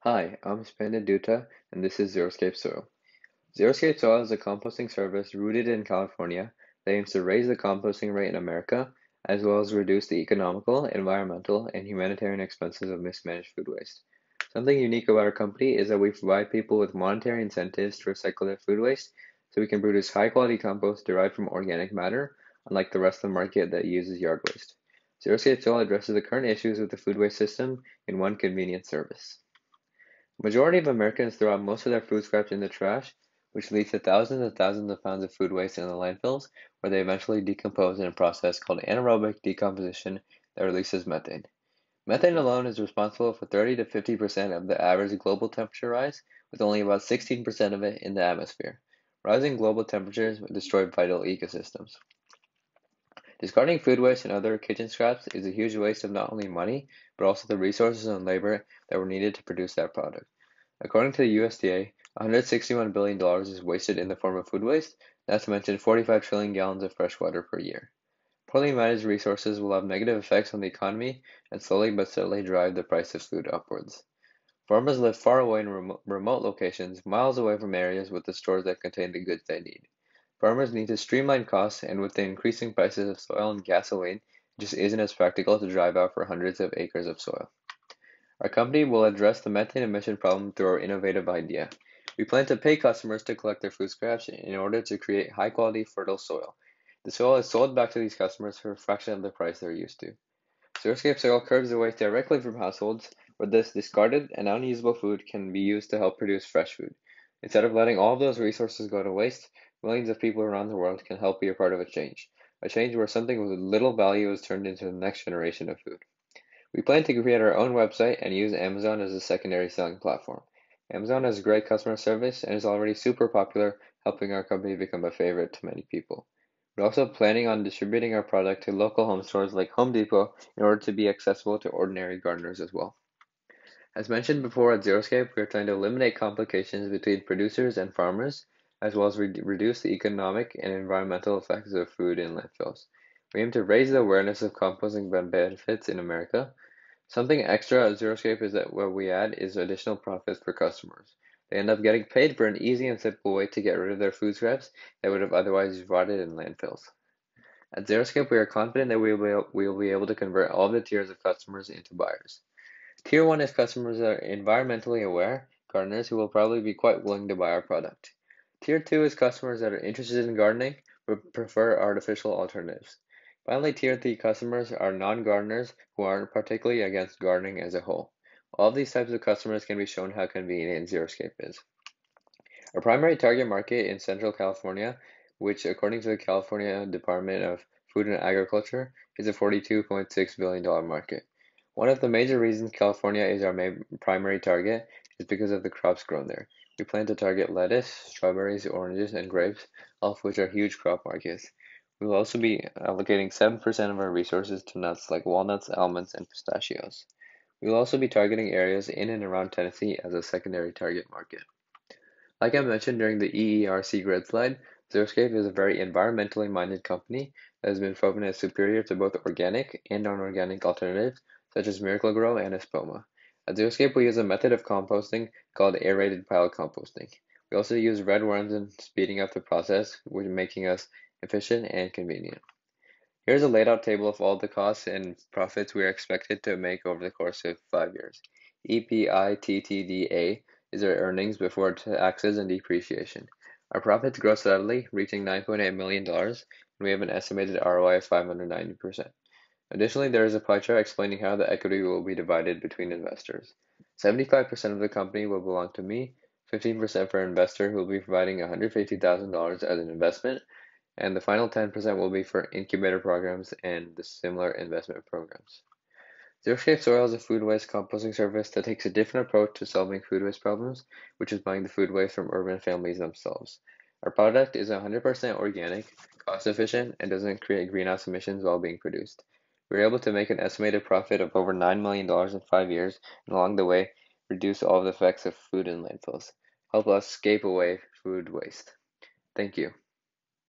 Hi, I'm Spandan Dutta, and this is ZeroScape Soil. ZeroScape Soil is a composting service rooted in California that aims to raise the composting rate in America, as well as reduce the economical, environmental, and humanitarian expenses of mismanaged food waste. Something unique about our company is that we provide people with monetary incentives to recycle their food waste so we can produce high-quality compost derived from organic matter, unlike the rest of the market that uses yard waste. ZeroScape Soil addresses the current issues with the food waste system in one convenient service. Majority of Americans throw out most of their food scraps in the trash, which leads to thousands and thousands of pounds of food waste in the landfills, where they eventually decompose in a process called anaerobic decomposition that releases methane. Methane alone is responsible for 30 to 50% of the average global temperature rise, with only about 16% of it in the atmosphere. Rising global temperatures destroy vital ecosystems. Discarding food waste and other kitchen scraps is a huge waste of not only money, but also the resources and labor that were needed to produce that product. According to the USDA, $161 billion is wasted in the form of food waste, not to mention 45 trillion gallons of fresh water per year. Poorly managed resources will have negative effects on the economy and slowly but steadily drive the price of food upwards. Farmers live far away in remote locations, miles away from areas with the stores that contain the goods they need. Farmers need to streamline costs, and with the increasing prices of soil and gasoline, it just isn't as practical to drive out for hundreds of acres of soil. Our company will address the methane emission problem through our innovative idea. We plan to pay customers to collect their food scraps in order to create high-quality, fertile soil. The soil is sold back to these customers for a fraction of the price they're used to. ZeroScape Soil curbs the waste directly from households, where this discarded and unusable food can be used to help produce fresh food. Instead of letting all of those resources go to waste, millions of people around the world can help be a part of a change where something with little value is turned into the next generation of food. We plan to create our own website and use Amazon as a secondary selling platform. Amazon has great customer service and is already super popular, helping our company become a favorite to many people. We're also planning on distributing our product to local home stores like Home Depot in order to be accessible to ordinary gardeners as well. As mentioned before at ZeroScape, we are trying to eliminate complications between producers and farmers, as well as reduce the economic and environmental effects of food in landfills. We aim to raise the awareness of composting benefits in America. Something extra at ZeroScape is that what we add is additional profits for customers. They end up getting paid for an easy and simple way to get rid of their food scraps that would have otherwise rotted in landfills. At ZeroScape, we are confident that we will be able to convert all of the tiers of customers into buyers. Tier 1 is customers that are environmentally aware, gardeners who will probably be quite willing to buy our product. Tier 2 is customers that are interested in gardening but prefer artificial alternatives. Finally, Tier 3 customers are non-gardeners who aren't particularly against gardening as a whole. All of these types of customers can be shown how convenient ZeroScape is. Our primary target market in Central California, which according to the California Department of Food and Agriculture is a $42.6 billion market. One of the major reasons California is our primary target is because of the crops grown there. We plan to target lettuce, strawberries, oranges, and grapes, all of which are huge crop markets. We will also be allocating 7% of our resources to nuts like walnuts, almonds, and pistachios. We will also be targeting areas in and around Tennessee as a secondary target market. Like I mentioned during the EERC grid slide, ZeroScape is a very environmentally minded company that has been proven as superior to both organic and non-organic alternatives such as Miracle-Gro and Espoma. At ZeroScape, we use a method of composting called aerated pile composting. We also use red worms in speeding up the process, which making us efficient and convenient. Here's a laid out table of all the costs and profits we are expected to make over the course of 5 years. EBITDA is our earnings before taxes and depreciation. Our profits grow steadily, reaching $9.8 million, and we have an estimated ROI of 590%. Additionally, there is a pie chart explaining how the equity will be divided between investors. 75% of the company will belong to me, 15% for an investor who will be providing $150,000 as an investment, and the final 10% will be for incubator programs and the similar investment programs. ZeroScape Soil is a food waste composting service that takes a different approach to solving food waste problems, which is buying the food waste from urban families themselves. Our product is 100% organic, cost efficient, and doesn't create greenhouse emissions while being produced. We were able to make an estimated profit of over $9 million in 5 years, and along the way, reduce all of the effects of food in landfills. Help us escape away food waste. Thank you.